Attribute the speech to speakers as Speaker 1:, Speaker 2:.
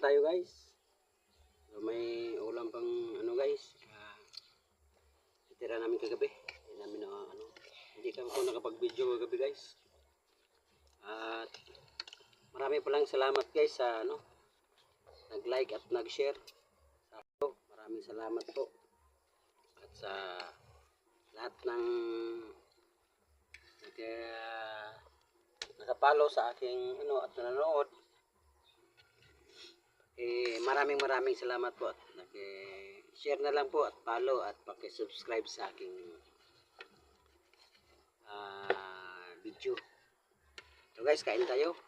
Speaker 1: tayo guys. So, may ulam pang ano guys. Itira namin kagabi. Hindi namin hindi kami po nakapag-video kagabi guys. At marami palang salamat guys sa nag-like at nag-share. Maraming salamat po. At sa lahat ng nakapalo sa aking at nanonood. Maraming salamat po at share na lang po at follow at paki-subscribe sa aking video. So guys, kain tayo.